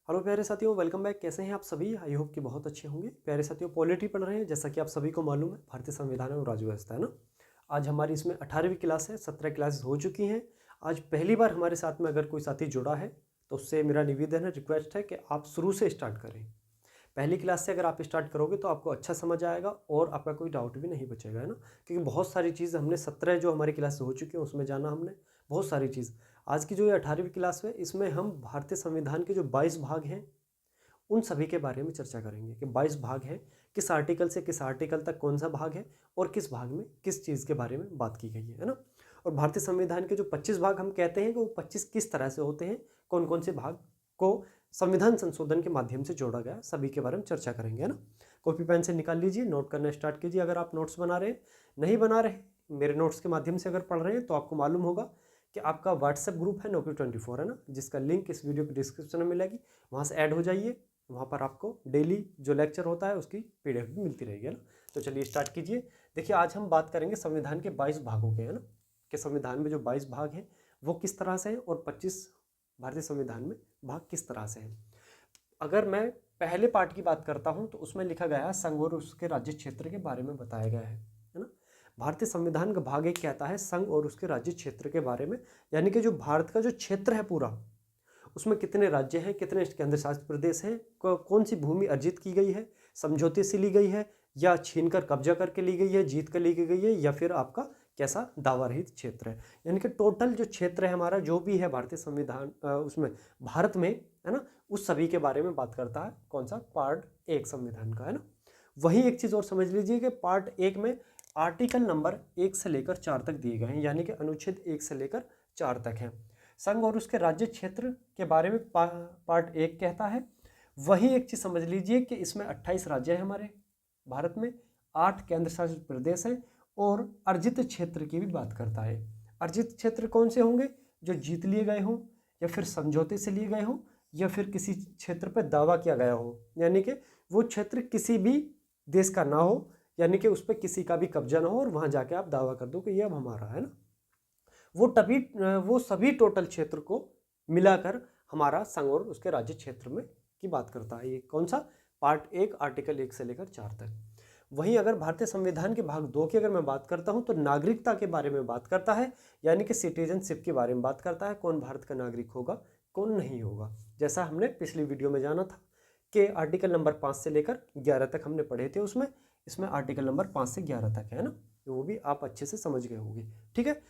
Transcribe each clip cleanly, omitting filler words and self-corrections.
Hello प्यारे साथियों, welcome back. कैसे हैं आप सभी? आई होप कि बहुत अच्छे होंगे। प्यारे साथियों, पॉलिटी पढ़ रहे हैं। जैसा कि आप सभी को मालूम है, भारतीय संविधान और राज्य व्यवस्था है ना। आज हमारी इसमें 18वीं क्लास है। 17 क्लासेस हो चुकी हैं। आज पहली बार हमारे साथ में अगर कोई साथी जुड़ा है तो उससे मेरा निवेदन है, रिक्वेस्ट है कि आप शुरू से स्टार्ट करें। पहली क्लास से अगर आप स्टार्ट करोगे तो आपको अच्छा समझ आएगा और आपका कोई डाउट भी नहीं बचेगा, है ना। क्योंकि बहुत सारी चीज़ हमने 17 जो हमारी क्लास हो चुकी है उसमें जाना हमने बहुत सारी चीज़। आज की जो ये 18वीं क्लास है इसमें हम भारतीय संविधान के जो 22 भाग हैं उन सभी के बारे में चर्चा करेंगे कि 22 भाग हैं, किस आर्टिकल से किस आर्टिकल तक कौन सा भाग है और किस भाग में किस चीज़ के बारे में बात की गई है ना। और भारतीय संविधान के जो 25 भाग हम कहते हैं कि वो 25 किस तरह से होते हैं, कौन कौन से भाग को संविधान संशोधन के माध्यम से जोड़ा गया, सभी के बारे में चर्चा करेंगे, है ना। कॉपी पेन से निकाल लीजिए, नोट करना स्टार्ट कीजिए। अगर आप नोट्स बना रहे हैं, नहीं बना रहे, मेरे नोट्स के माध्यम से अगर पढ़ रहे हैं तो आपको मालूम होगा कि आपका व्हाट्सएप ग्रुप है Noki24, है ना, जिसका लिंक इस वीडियो के डिस्क्रिप्शन में मिलेगी। वहाँ से ऐड हो जाइए। वहाँ पर आपको डेली जो लेक्चर होता है उसकी PDF भी मिलती रहेगी, है ना। तो चलिए स्टार्ट कीजिए। देखिए, आज हम बात करेंगे संविधान के 22 भागों के, है ना, कि संविधान में जो 22 भाग हैं वो किस तरह से हैं और 25 भारतीय संविधान में भाग किस तरह से हैं। अगर मैं पहले पार्ट की बात करता हूँ तो उसमें लिखा गया है संघ और उसके राज्य क्षेत्र के बारे में बताया गया है ना। भारतीय संविधान का भाग 1 कहता है संघ और उसके राज्य क्षेत्र के बारे में, यानी कि जो भारत का जो क्षेत्र है पूरा, उसमें कितने राज्य हैं, कितने केंद्र शासित प्रदेश हैं, कौन सी भूमि अर्जित की गई है, समझौते से ली गई है या छीनकर कब्जा करके ली गई है, जीत कर ली गई है, या फिर आपका कैसा दावा रहित क्षेत्र है। यानी कि टोटल जो क्षेत्र है हमारा, जो भी है भारतीय संविधान उसमें भारत में, है ना, उस सभी के बारे में बात करता है। कौन सा? पार्ट 1 संविधान का, है ना। वहीं एक चीज़ और समझ लीजिए कि पार्ट 1 में आर्टिकल नंबर 1 से लेकर 4 तक दिए गए हैं, यानी कि अनुच्छेद 1 से लेकर 4 तक है। संघ और उसके राज्य क्षेत्र के बारे में पार्ट 1 कहता है। वहीं एक चीज़ समझ लीजिए कि इसमें 28 राज्य हैं हमारे भारत में, 8 केंद्र शासित प्रदेश हैं और अर्जित क्षेत्र की भी बात करता है। अर्जित क्षेत्र कौन से होंगे? जो जीत लिए गए हों या फिर समझौते से लिए गए हों या फिर किसी क्षेत्र पर दावा किया गया हो, यानी कि वो क्षेत्र किसी भी देश का ना हो, यानी कि उस पर किसी का भी कब्जा ना हो और वहाँ जाके आप दावा कर दो कि ये अब हमारा है ना। वो सभी टोटल क्षेत्र को मिलाकर हमारा संघ और उसके राज्य क्षेत्र में की बात करता है। ये कौन सा? पार्ट 1 आर्टिकल 1 से लेकर 4 तक। वहीं अगर भारतीय संविधान के भाग 2 की अगर मैं बात करता हूं तो नागरिकता के बारे में बात करता है, यानी कि सिटीजनशिप के बारे में बात करता है। कौन भारत का नागरिक होगा, कौन नहीं होगा। जैसा हमने पिछली वीडियो में जाना था कि आर्टिकल नंबर 5 से लेकर 11 तक हमने पढ़े थे उसमें। इसमें आर्टिकल नंबर 5 से 11 तक है ना, तो वो भी आप अच्छे से समझ गए होंगे। ठीक है,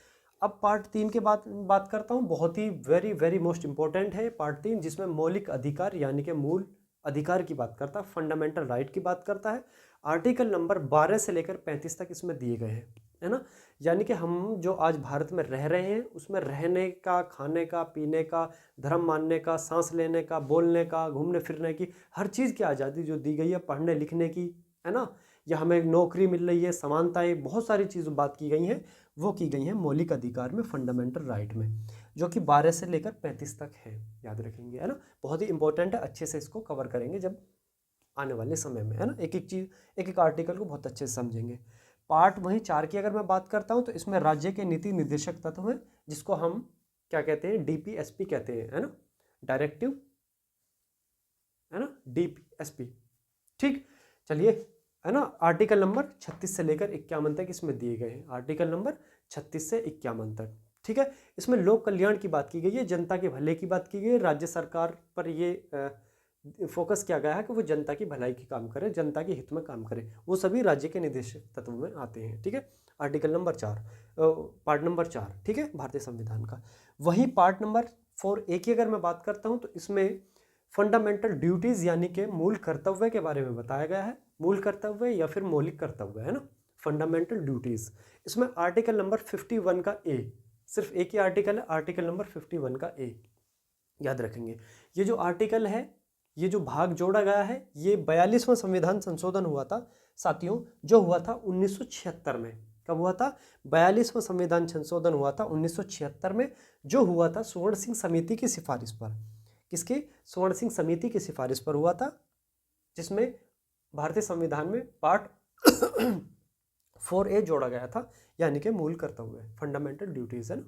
अब पार्ट 3 के बात करता हूँ। बहुत ही वेरी वेरी मोस्ट इंपॉर्टेंट है पार्ट 3, जिसमें मौलिक अधिकार यानी कि मूल अधिकार की बात करता है, फंडामेंटल राइट की बात करता है। आर्टिकल नंबर 12 से लेकर 35 तक इसमें दिए गए हैं, है ना। यानी कि हम जो आज भारत में रह रहे हैं उसमें रहने का, खाने का, पीने का, धर्म मानने का, सांस लेने का, बोलने का, घूमने फिरने की, हर चीज़ की आज़ादी जो दी गई है, पढ़ने लिखने की, है ना, या हमें नौकरी मिल रही है, समानताएं, बहुत सारी चीज़ बात की गई हैं। वो की गई हैं मौलिक अधिकार में, फंडामेंटल राइट में, जो कि 12 से लेकर 35 तक है। याद रखेंगे, है ना। बहुत ही इंपॉर्टेंट है, अच्छे से इसको कवर करेंगे जब आने वाले समय में, है ना। एक एक चीज़, एक एक आर्टिकल को बहुत अच्छे से समझेंगे। पार्ट वहीं 4 की अगर मैं बात करता हूँ तो इसमें राज्य के नीति निर्देशक तत्व हैं, जिसको हम क्या कहते हैं? DPSP कहते हैं, है ना, डायरेक्टिव, है ना, DPSP। ठीक, चलिए, है ना। आर्टिकल नंबर 36 से लेकर 51 तक इसमें दिए गए हैं। आर्टिकल नंबर 36 से 51 तक, ठीक है। इसमें लोक कल्याण की बात की गई है, जनता के भले की बात की गई है। राज्य सरकार पर ये फोकस किया गया है कि वो जनता की भलाई की काम करे, जनता के हित में काम करे। वो सभी राज्य के निदेशक तत्व में आते हैं, ठीक है। आर्टिकल नंबर 4, पार्ट नंबर 4, ठीक है, भारतीय संविधान का। वहीं पार्ट नंबर 4A की अगर मैं बात करता हूँ तो इसमें फंडामेंटल ड्यूटीज यानी कि मूल कर्तव्य के बारे में बताया गया है। मूल कर्तव्य या फिर मौलिक कर्तव्य, है ना, फंडामेंटल ड्यूटीज। इसमें आर्टिकल नंबर 51 का A, सिर्फ एक ही आर्टिकल है, आर्टिकल नंबर 51 का A, याद रखेंगे। ये जो आर्टिकल है, ये जो भाग जोड़ा गया है, ये 42वां संविधान संशोधन हुआ था साथियों, जो हुआ था 1976 में। कब हुआ था? 42वां संविधान संशोधन हुआ था 1976 में, जो हुआ था स्वर्ण सिंह समिति की सिफारिश पर। किसकी? स्वर्ण सिंह समिति की सिफारिश पर हुआ था, जिसमें भारतीय संविधान में पार्ट 4A जोड़ा गया था, यानी कि मूल कर्तव्य, फंडामेंटल ड्यूटीज, है ना।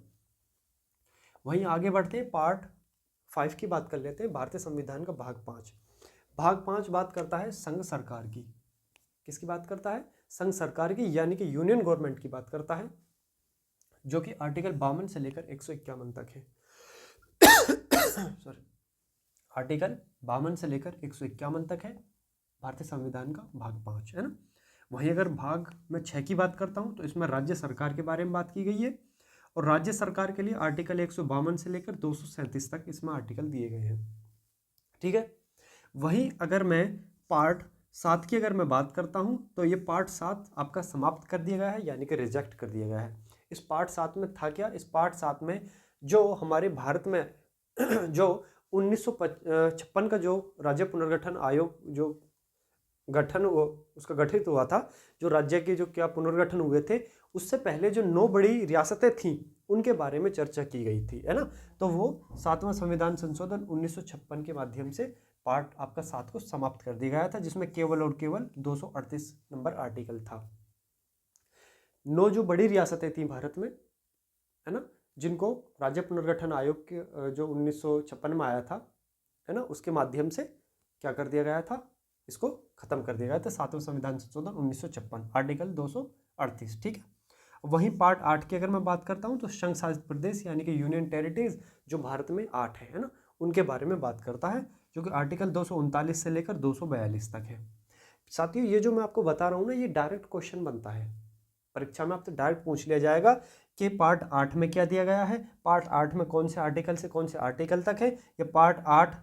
वहीं आगे बढ़ते हैं, पार्ट 5 की बात कर लेते हैं, भारतीय संविधान का भाग 5। भाग 5 बात करता है संघ सरकार की। किसकी बात करता है? संघ सरकार की, यानी कि यूनियन गवर्नमेंट की बात करता है, जो कि आर्टिकल 52 से लेकर 151 तक है। सॉरी, आर्टिकल 52 से लेकर 151 तक है भारतीय संविधान का भाग 5, है ना। वहीं अगर भाग में 6 की बात करता हूँ तो इसमें राज्य सरकार के बारे में बात की गई है, और राज्य सरकार के लिए आर्टिकल 152 से लेकर 237 तक इसमें आर्टिकल दिए गए हैं, ठीक है। वहीं अगर मैं पार्ट 7 की अगर मैं बात करता हूँ तो ये पार्ट 7 आपका समाप्त कर दिया गया है, यानी कि रिजेक्ट कर दिया गया है। इस पार्ट 7 में था क्या? इस पार्ट 7 में जो हमारे भारत में जो 1956 का जो राज्य पुनर्गठन आयोग जो गठन उसका गठित हुआ था, जो राज्य के जो क्या पुनर्गठन हुए थे, उससे पहले जो 9 बड़ी रियासतें थीं उनके बारे में चर्चा की गई थी, है ना। तो वो 7वां संविधान संशोधन 1956 के माध्यम से पार्ट आपका 7 को समाप्त कर दिया गया था, जिसमें केवल और केवल 238 नंबर आर्टिकल था। 9 जो बड़ी रियासतें थीं भारत में, है ना, जिनको राज्य पुनर्गठन आयोग के जो 1956 में आया था, है ना, उसके माध्यम से क्या कर दिया गया था, इसको खत्म कर दिया गया था। 7वां संविधान संशोधन 1956 आर्टिकल 238, ठीक है। वहीं पार्ट 8 की अगर मैं बात करता हूँ तो संघ शासित प्रदेश यानी कि यूनियन टेरिटरीज जो भारत में 8 है ना, उनके बारे में बात करता है, जो कि आर्टिकल 239 से लेकर 242 तक है। साथियों, ये जो मैं आपको बता रहा हूँ ना, ये डायरेक्ट क्वेश्चन बनता है परीक्षा में, आपसे डायरेक्ट पूछ लिया जाएगा कि पार्ट 8 में क्या दिया गया है, पार्ट 8 में कौन से आर्टिकल से कौन से आर्टिकल तक है, या पार्ट 8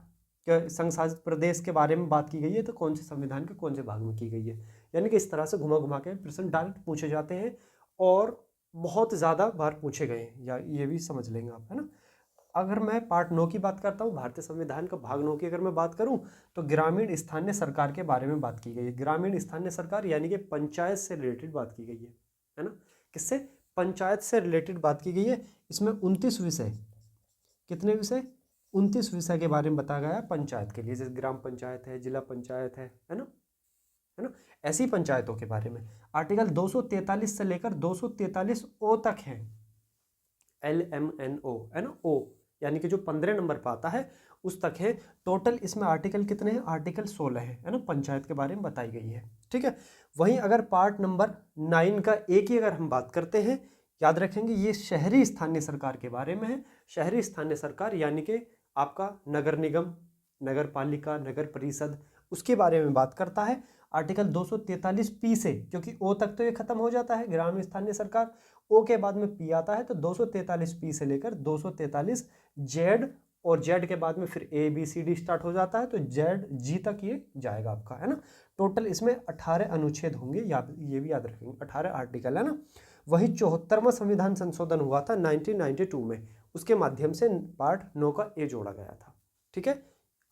संघ शासित प्रदेश के बारे में बात की गई है तो कौन से संविधान के कौन से भाग में की गई है। यानी कि इस तरह से घुमा घुमा के प्रश्न डायरेक्ट पूछे जाते हैं, और बहुत ज़्यादा बार पूछे गए हैं, या ये भी समझ लेंगे आप, है ना। अगर मैं पार्ट 9 की बात करता हूँ, भारतीय संविधान का भाग 9 की अगर मैं बात करूँ तो ग्रामीण स्थानीय सरकार के बारे में बात की गई है। ग्रामीण स्थानीय सरकार यानी कि पंचायत से रिलेटेड बात की गई है ना। किससे? पंचायत से रिलेटेड बात की गई है। इसमें 29 विषय, कितने विषय? 29 विषय के बारे में बताया गया है पंचायत के लिए, जैसे ग्राम पंचायत है, जिला पंचायत है ना, है ना, ऐसी पंचायतों के बारे में। आर्टिकल 243 से लेकर 243 ओ तक है, LMNO, है ना, ओ यानी कि जो 15 नंबर पर आता है उस तक है। टोटल इसमें आर्टिकल कितने हैं? आर्टिकल 16 है ना, पंचायत के बारे में बताई गई है, ठीक है। वहीं अगर पार्ट नंबर 9 का एक ही अगर हम बात करते हैं, याद रखेंगे ये शहरी स्थानीय सरकार के बारे में है। शहरी स्थानीय सरकार यानी कि आपका नगर निगम, नगर पालिका, नगर परिषद, उसके बारे में बात करता है। आर्टिकल 243 पी से, क्योंकि ओ तक तो ये खत्म हो जाता है ग्रामीण स्थानीय सरकार, ओ के बाद में पी आता है, तो 243 पी से लेकर 243 जेड, और जेड के बाद में फिर A B C D start हो जाता है, तो जेड जी तक ये जाएगा आपका, है ना। टोटल इसमें 18 अनुच्छेद होंगे, ये भी याद रखेंगे, 18 आर्टिकल, है ना। वही 74वां संविधान संशोधन हुआ था 1992 में, उसके माध्यम से पार्ट 9 का ए जोड़ा गया था, ठीक है।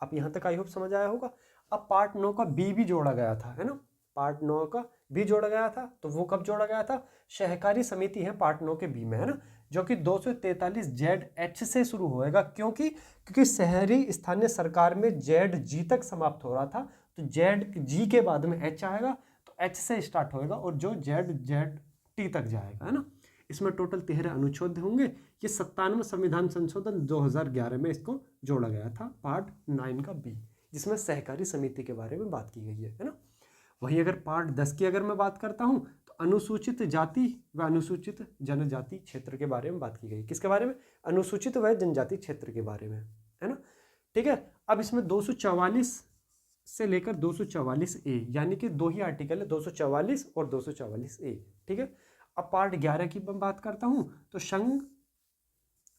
आप यहाँ तक आई होप समझ आया होगा। अब पार्ट 9 का बी भी जोड़ा गया था, है ना, पार्ट 9 का भी जोड़ा गया था। तो वो कब जोड़ा गया था? सहकारी समिति है पार्ट 9 के बी में, है ना, जो कि 243 जेड एच से शुरू होएगा, क्योंकि शहरी स्थानीय सरकार में जेड जी तक समाप्त हो रहा था, तो जेड जी के बाद में एच आएगा, तो एच से स्टार्ट होएगा, और जो जेड जेड टी तक जाएगा, है ना। इसमें टोटल 13 अनुच्छेद होंगे। ये 97वां संविधान संशोधन 2011 में इसको जोड़ा गया था, पार्ट 9 का बी, जिसमें सहकारी समिति के बारे में बात की गई है ना। वहीं अगर पार्ट 10 की अगर मैं बात करता हूँ तो अनुसूचित जाति व अनुसूचित जनजाति क्षेत्र के बारे में बात की गई। किसके बारे में? अनुसूचित व जनजाति क्षेत्र के बारे में, है ना, ठीक है। अब इसमें 244 से लेकर 244 ए, यानी कि दो ही आर्टिकल है, 244 और 244 ए, ठीक है। अब पार्ट 11 की मैं बात करता हूँ तो संघ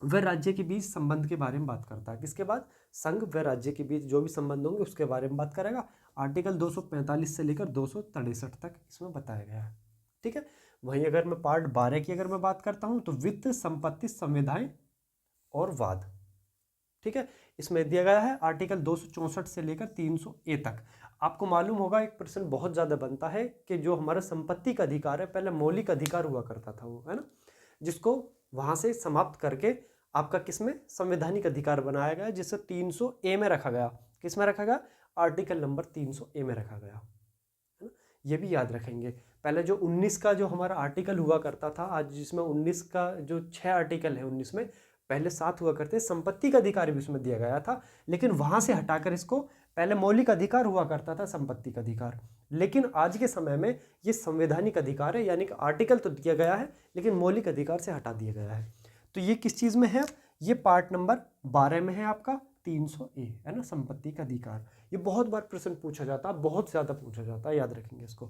व राज्य के बीच संबंध के बारे में बात करता है। किसके बाद? संघ व राज्य के बीच जो भी संबंध होंगे उसके बारे में बात करेगा। आर्टिकल 245 से लेकर 263 तक इसमें बताया गया है, ठीक है। वहीं अगर मैं पार्ट 12 की अगर मैं बात करता हूं तो वित्त, संपत्ति, संविधाएं और वाद, ठीक है। इसमें दिया गया है आर्टिकल 264 से लेकर 300 ए तक। आपको मालूम होगा एक प्रश्न बहुत ज्यादा बनता है कि जो हमारा संपत्ति का अधिकार है, पहले मौलिक अधिकार हुआ करता था वो, है ना, जिसको वहां से समाप्त करके आपका किसमें संवैधानिक अधिकार बनाया गया, जिसे 300 ए में रखा गया। किस में रखा गया? आर्टिकल नंबर 300 ए में रखा गया, है ना। ये भी याद रखेंगे। पहले जो 19 का जो हमारा आर्टिकल हुआ करता था, आज जिसमें 19 का जो 6 आर्टिकल है, 19 में पहले 7 हुआ करते, संपत्ति का अधिकार भी उसमें दिया गया था, लेकिन वहां से हटाकर इसको पहले मौलिक अधिकार हुआ करता था, संपत्ति का अधिकार, लेकिन आज के समय में ये संवैधानिक अधिकार है, यानी कि आर्टिकल तो दिया गया है लेकिन मौलिक अधिकार से हटा दिया गया है। तो ये किस चीज में है? ये पार्ट नंबर 12 में है आपका 300A, है ना, संपत्ति का अधिकार। ये बहुत बार प्रश्न पूछा जाता है, बहुत ज्यादा पूछा जाता है, याद रखेंगे इसको।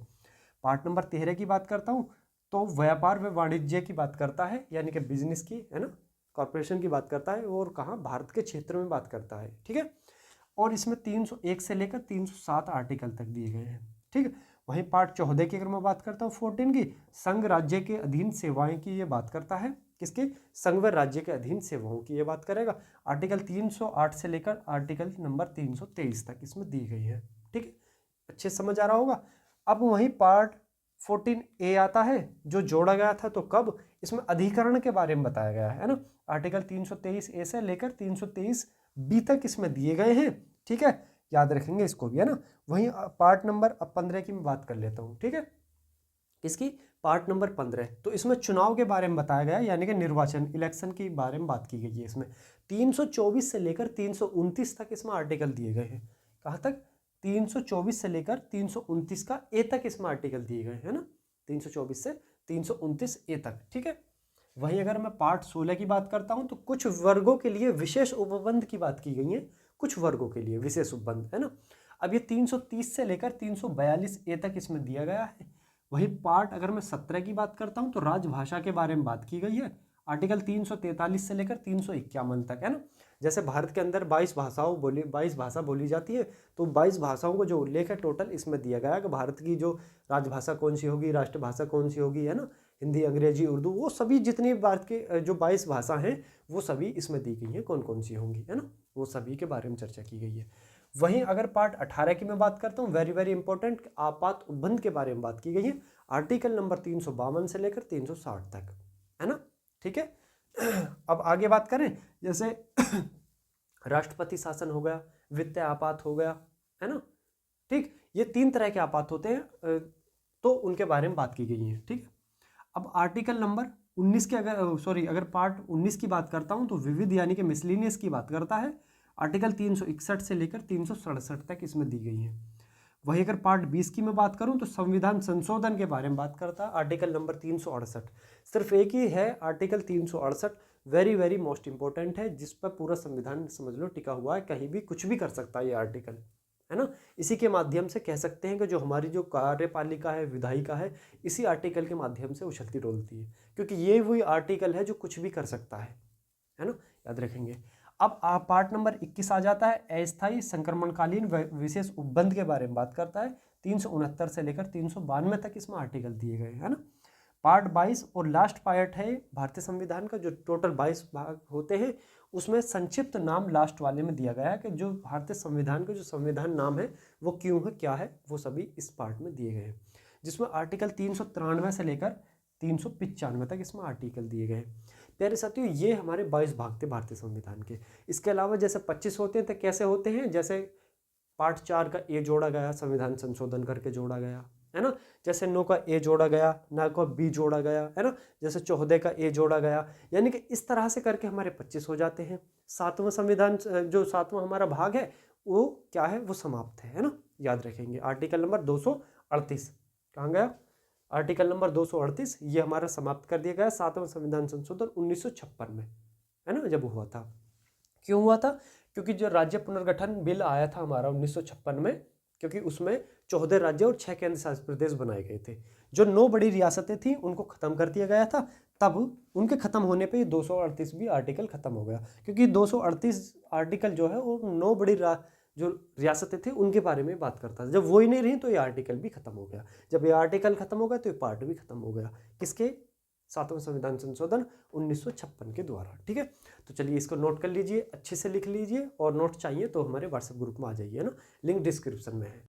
पार्ट नंबर 13 की बात करता हूँ तो व्यापार व वाणिज्य की बात करता है, यानी कि बिजनेस की, है ना, कॉर्पोरेशन की बात करता है, और कहाँ, भारत के क्षेत्र में बात करता है, ठीक है। और इसमें 301 से लेकर 307 आर्टिकल तक दिए गए हैं, ठीक है। वहीं पार्ट 14 की अगर मैं बात करता हूँ 14 की, संघ राज्य के अधीन सेवाएं की ये बात करता है, किसके? संघ व राज्य के अधीन सेवाओं की ये बात करेगा। आर्टिकल 308 से लेकर आर्टिकल नंबर 323 तक इसमें दी गई है, ठीक है, अच्छे समझ आ रहा होगा। अब वहीं पार्ट 14A आता है जो जोड़ा गया था, तो कब? इसमें अधिकरण के बारे में बताया गया है ना, आर्टिकल 323A से लेकर 323B तक इसमें दिए गए हैं, ठीक है, याद रखेंगे इसको भी, है ना। वहीं पार्ट नंबर 15 की मैं बात कर लेता हूँ, ठीक है, किसकी? Part number 15। तो इसमें चुनाव के बारे में बताया गया है, यानी कि निर्वाचन, इलेक्शन के बारे में बात की गई है इसमें। 324 से लेकर 329 तक इसमें आर्टिकल दिए गए हैं। कहाँ तक? 324 से लेकर 329 का ए तक इसमें आर्टिकल दिए गए हैं ना, 324 से 329A तक, ठीक है। वहीं अगर मैं पार्ट 16 की बात करता हूं तो कुछ वर्गों के लिए विशेष उपबंध की बात की गई है, कुछ वर्गों के लिए विशेष उपबंध, है ना। अब ये 330 से लेकर 342A तक इसमें दिया गया है। वही पार्ट अगर मैं 17 की बात करता हूं तो राजभाषा के बारे में बात की गई है, आर्टिकल 343 से लेकर 351 तक, है ना। जैसे भारत के अंदर 22 भाषा बोली जाती है, तो 22 भाषाओं को जो उल्लेख है टोटल इसमें दिया गया है कि भारत की जो राजभाषा कौन सी होगी, राष्ट्रभाषा कौन सी होगी, है ना, हिंदी, अंग्रेजी, उर्दू, वो सभी जितनी भारत के जो 22 भाषा हैं वो सभी इसमें दी गई हैं, कौन कौन सी होंगी, है ना, वो सभी के बारे में चर्चा की गई है। वहीं अगर पार्ट 18 की मैं बात करता हूँ, वेरी वेरी इंपॉर्टेंट, आपात उपबंध के बारे में बात की गई है, आर्टिकल नंबर 352 से लेकर 360 तक, है ना, ठीक है। अब आगे बात करें, जैसे राष्ट्रपति शासन हो गया, वित्तीय आपात हो गया, है ना, ठीक, ये 3 तरह के आपात होते हैं, तो उनके बारे में बात की गई है, ठीक है। अब आर्टिकल नंबर 19 के अगर पार्ट 19 की बात करता हूं तो विविध यानी कि मिसलिनियस की बात करता है, आर्टिकल 361 से लेकर 367 तक इसमें दी गई है। वही अगर पार्ट 20 की मैं बात करूं तो संविधान संशोधन के बारे में बात करता है, आर्टिकल नंबर 368। सिर्फ एक ही है article 368, very very most important है, जिस पर पूरा संविधान समझ लो टिका हुआ है, कहीं भी कुछ भी कर सकता है ये आर्टिकल, है ना। इसी के माध्यम से कह सकते हैं कि जो हमारी जो कार्यपालिका है, विधायिका है, इसी आर्टिकल के माध्यम से उछलती डोलती है, क्योंकि ये वही आर्टिकल है जो कुछ भी कर सकता है ना, याद रखेंगे। अब पार्ट नंबर 21 आ जाता है, अस्थायी संक्रमणकालीन विशेष उपबंध के बारे में बात करता है, 369 से लेकर 392 तक इसमें आर्टिकल दिए गए, है ना। पार्ट 22 और लास्ट पार्ट है भारतीय संविधान का, जो टोटल 22 भाग होते हैं, उसमें संक्षिप्त नाम लास्ट वाले में दिया गया है कि जो भारतीय संविधान का जो संविधान नाम है वो क्यों है, क्या है, वो सभी इस पार्ट में दिए गए हैं, जिसमें आर्टिकल 393 से लेकर 395 तक इसमें आर्टिकल दिए गए हैं। प्यारे साथियों, ये हमारे 22 भाग थे भारतीय संविधान के। इसके अलावा जैसे 25 होते हैं तो कैसे होते हैं, जैसे पार्ट 4 का ए जोड़ा गया, संविधान संशोधन करके जोड़ा गया, है ना। जैसे 9 का ए जोड़ा गया, 9 का बी जोड़ा गया, है ना। जैसे 14 का ए जोड़ा गया, यानी कि इस तरह से करके हमारे 25 हो जाते हैं। 7वां संविधान जो 7वां हमारा भाग है वो क्या है, वो समाप्त है ना, याद रखेंगे। आर्टिकल नंबर 238 कहाँ गया, आर्टिकल नंबर 238 ये हमारा समाप्त कर दिया गया 7वां संविधान संशोधन 1956 में, है ना, जब हुआ था। क्यों हुआ था? क्योंकि जो राज्य पुनर्गठन बिल आया था हमारा 1956 में, क्योंकि उसमें 14 राज्य और 6 केंद्र शासित प्रदेश बनाए गए थे। जो 9 बड़ी रियासतें थी उनको खत्म कर दिया गया था, तब उनके खत्म होने पे 238 भी आर्टिकल खत्म हो गया, क्योंकि 238 आर्टिकल जो है वो 9 बड़ी जो रियासतें थी उनके बारे में बात करता था। जब वो ही नहीं रही तो ये आर्टिकल भी खत्म हो गया। जब ये आर्टिकल खत्म हो गया तो ये पार्ट भी खत्म हो गया, किसके? 7वां संविधान संशोधन 1956 के द्वारा, ठीक है। तो चलिए इसको नोट कर लीजिए, अच्छे से लिख लीजिए, और नोट चाहिए तो हमारे व्हाट्सएप ग्रुप में आ जाइए, है ना, लिंक डिस्क्रिप्शन में है।